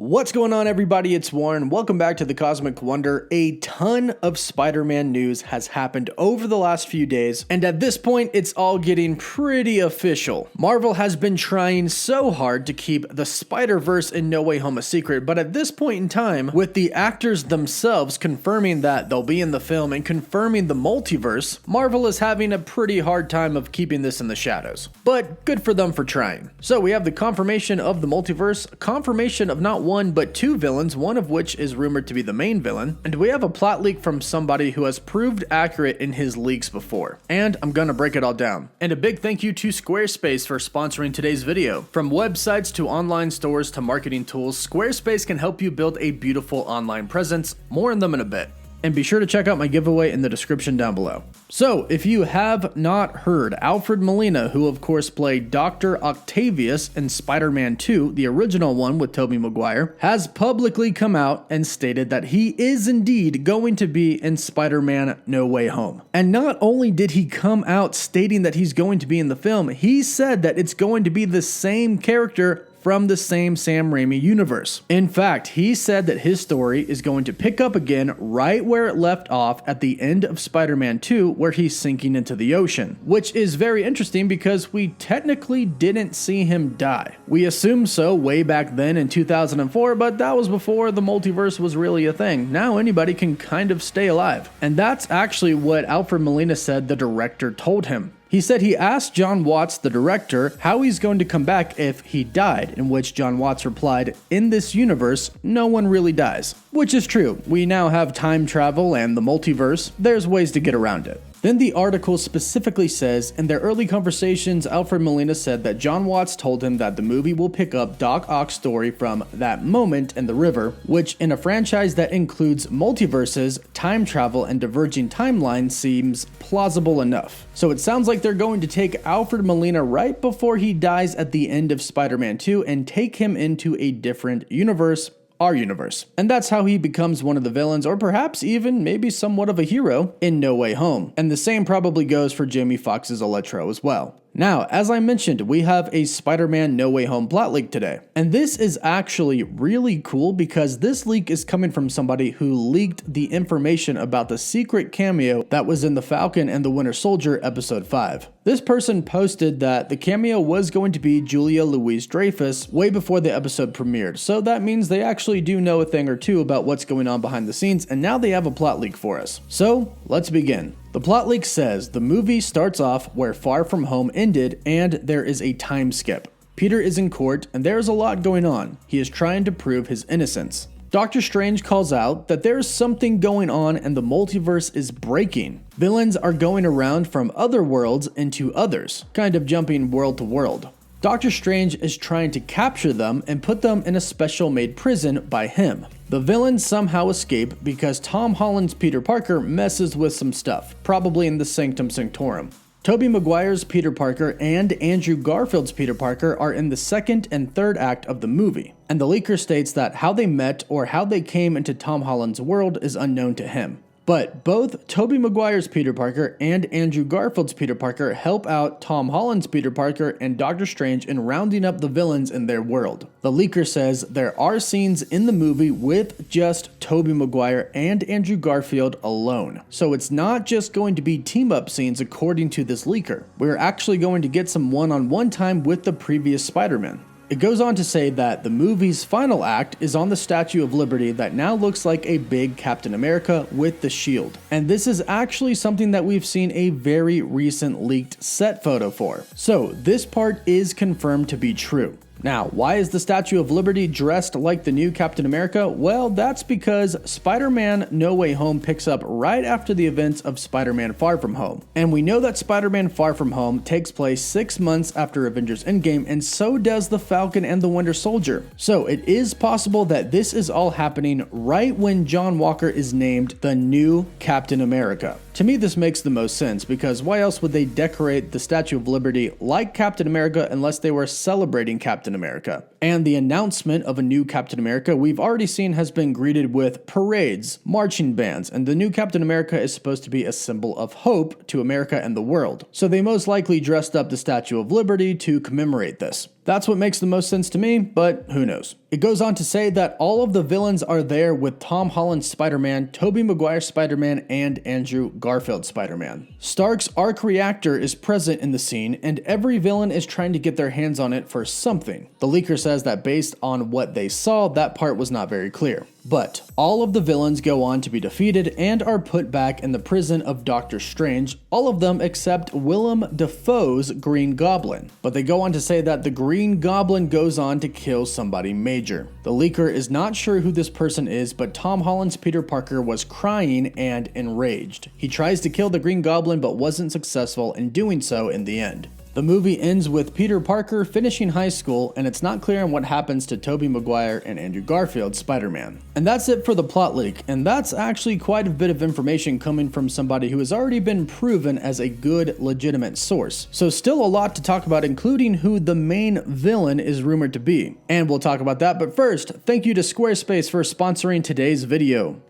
What's going on, everybody? It's Warren. Welcome back to the Cosmic Wonder. A ton of Spider-Man news has happened over the last few days, and at this point, it's all getting pretty official. Marvel has been trying so hard to keep the Spider-Verse and No Way Home a secret, but at this point in time, with the actors themselves confirming that they'll be in the film and confirming the multiverse, Marvel is having a pretty hard time of keeping this in the shadows. But good for them for trying. So we have the confirmation of the multiverse, confirmation of not one but two villains, one of which is rumored to be the main villain, and we have a plot leak from somebody who has proved accurate in his leaks before. And I'm gonna break it all down. And a big thank you to Squarespace for sponsoring today's video. From websites to online stores to marketing tools, Squarespace can help you build a beautiful online presence. More on them in a bit. And be sure to check out my giveaway in the description down below. So, if you have not heard, Alfred Molina, who of course played Dr. Octavius in Spider-Man 2, the original one with Tobey Maguire, has publicly come out and stated that he is indeed going to be in Spider-Man No Way Home. And not only did he come out stating that he's going to be in the film, he said that it's going to be the same character from the same Sam Raimi universe. In fact, he said that his story is going to pick up again right where it left off at the end of Spider-Man 2, where he's sinking into the ocean, which is very interesting because we technically didn't see him die. We assumed so way back then in 2004, but that was before the multiverse was really a thing. Now anybody can kind of stay alive. And that's actually what Alfred Molina said the director told him. He said he asked John Watts, the director, how he's going to come back if he died, in which John Watts replied, "In this universe, no one really dies." Which is true. We now have time travel and the multiverse. There's ways to get around it. Then the article specifically says, in their early conversations, Alfred Molina said that John Watts told him that the movie will pick up Doc Ock's story from that moment in the river, which in a franchise that includes multiverses, time travel, and diverging timelines seems plausible enough. So it sounds like they're going to take Alfred Molina right before he dies at the end of Spider-Man 2 and take him into a different universe. Our universe. And that's how he becomes one of the villains, or perhaps even maybe somewhat of a hero, in No Way Home. And the same probably goes for Jamie Foxx's Electro as well. Now, as I mentioned, we have a Spider-Man No Way Home plot leak today. And this is actually really cool because this leak is coming from somebody who leaked the information about the secret cameo that was in The Falcon and the Winter Soldier episode 5. This person posted that the cameo was going to be Julia Louis-Dreyfus way before the episode premiered. So that means they actually do know a thing or two about what's going on behind the scenes, and now they have a plot leak for us. So, let's begin. The plot leak says the movie starts off where Far From Home ended and there is a time skip. Peter is in court and there is a lot going on. He is trying to prove his innocence. Doctor Strange calls out that there is something going on and the multiverse is breaking. Villains are going around from other worlds into others, kind of jumping world to world. Doctor Strange is trying to capture them and put them in a special made prison by him. The villains somehow escape because Tom Holland's Peter Parker messes with some stuff, probably in the Sanctum Sanctorum. Tobey Maguire's Peter Parker and Andrew Garfield's Peter Parker are in the second and third act of the movie, and the leaker states that how they met or how they came into Tom Holland's world is unknown to him. But both Tobey Maguire's Peter Parker and Andrew Garfield's Peter Parker help out Tom Holland's Peter Parker and Doctor Strange in rounding up the villains in their world. The leaker says there are scenes in the movie with just Tobey Maguire and Andrew Garfield alone. So it's not just going to be team-up scenes according to this leaker. We're actually going to get some one-on-one time with the previous Spider-Man. It goes on to say that the movie's final act is on the Statue of Liberty that now looks like a big Captain America with the shield. And this is actually something that we've seen a very recent leaked set photo for. So this part is confirmed to be true. Now, why is the Statue of Liberty dressed like the new Captain America? Well, that's because Spider-Man No Way Home picks up right after the events of Spider-Man Far From Home. And we know that Spider-Man Far From Home takes place 6 months after Avengers Endgame, and so does the Falcon and the Winter Soldier. So it is possible that this is all happening right when John Walker is named the new Captain America. To me, this makes the most sense because why else would they decorate the Statue of Liberty like Captain America unless they were celebrating Captain America? And the announcement of a new Captain America we've already seen has been greeted with parades, marching bands, and the new Captain America is supposed to be a symbol of hope to America and the world. So they most likely dressed up the Statue of Liberty to commemorate this. That's what makes the most sense to me, but who knows. It goes on to say that all of the villains are there with Tom Holland's Spider-Man, Tobey Maguire Spider-Man, and Andrew Garfield Spider-Man. Stark's arc reactor is present in the scene, and every villain is trying to get their hands on it for something. The leaker says that based on what they saw, that part was not very clear. But all of the villains go on to be defeated and are put back in the prison of Doctor Strange, all of them except Willem Dafoe's Green Goblin. But they go on to say that the Green Goblin goes on to kill somebody major. The leaker is not sure who this person is, but Tom Holland's Peter Parker was crying and enraged. He tries to kill the Green Goblin but wasn't successful in doing so in the end. The movie ends with Peter Parker finishing high school, and it's not clear on what happens to Tobey Maguire and Andrew Garfield Spider-Man. And that's it for the plot leak, and that's actually quite a bit of information coming from somebody who has already been proven as a good, legitimate source. So still a lot to talk about, including who the main villain is rumored to be. And we'll talk about that, but first, thank you to Squarespace for sponsoring today's video.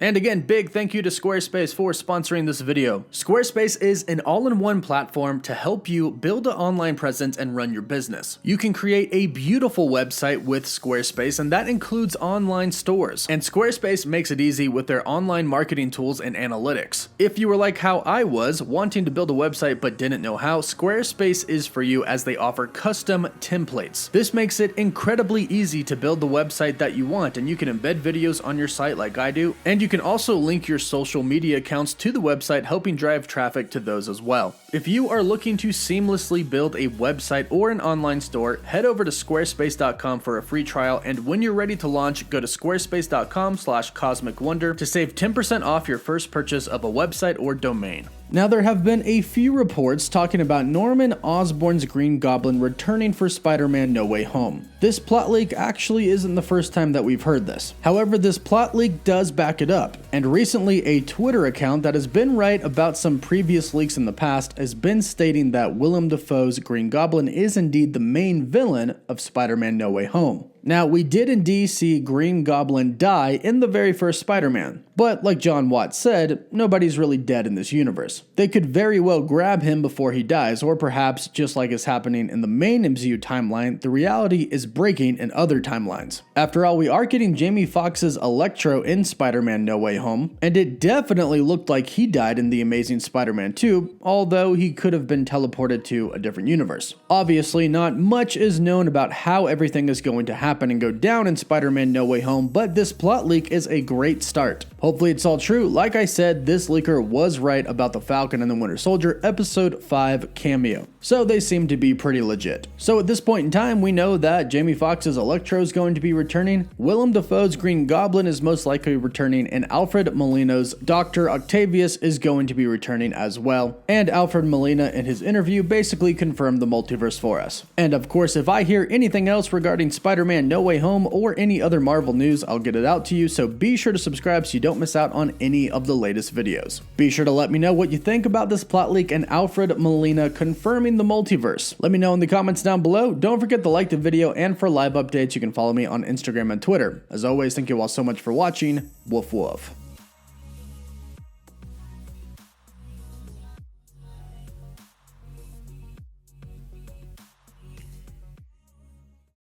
And again, big thank you to Squarespace for sponsoring this video. Squarespace is an all-in-one platform to help you build an online presence and run your business. You can create a beautiful website with Squarespace, and that includes online stores. And Squarespace makes it easy with their online marketing tools and analytics. If you were like how I was, wanting to build a website but didn't know how, Squarespace is for you as they offer custom templates. This makes it incredibly easy to build the website that you want, and you can embed videos on your site like I do, and you can also link your social media accounts to the website, helping drive traffic to those as well. If you are looking to seamlessly build a website or an online store, head over to squarespace.com for a free trial, and when you're ready to launch, go to squarespace.com/cosmicwonder to save 10% off your first purchase of a website or domain. Now, there have been a few reports talking about Norman Osborn's Green Goblin returning for Spider-Man No Way Home. This plot leak actually isn't the first time that we've heard this. However, this plot leak does back it up, and recently a Twitter account that has been right about some previous leaks in the past has been stating that Willem Dafoe's Green Goblin is indeed the main villain of Spider-Man No Way Home. Now, we did indeed see Green Goblin die in the very first Spider-Man, but like John Watts said, nobody's really dead in this universe. They could very well grab him before he dies, or perhaps, just like is happening in the main MCU timeline, the reality is breaking in other timelines. After all, we are getting Jamie Foxx's Electro in Spider-Man No Way Home, and it definitely looked like he died in The Amazing Spider-Man 2, although he could have been teleported to a different universe. Obviously, not much is known about how everything is going to happen and go down in Spider-Man No Way Home, but this plot leak is a great start. Hopefully it's all true. Like I said, this leaker was right about the Falcon and the Winter Soldier Episode 5 cameo, so they seem to be pretty legit. So at this point in time, we know that Jamie Foxx's Electro is going to be returning, Willem Dafoe's Green Goblin is most likely returning, and Alfred Molina's Dr. Octavius is going to be returning as well. And Alfred Molina in his interview basically confirmed the multiverse for us. And of course, if I hear anything else regarding Spider-Man No Way Home or any other Marvel news, I'll get it out to you, so be sure to subscribe so you don't miss out on any of the latest videos. Be sure to let me know what you think about this plot leak and Alfred Molina confirming the multiverse. Let me know in the comments down below. Don't forget to like the video, and for live updates, you can follow me on Instagram and Twitter. As always, thank you all so much for watching. Woof woof.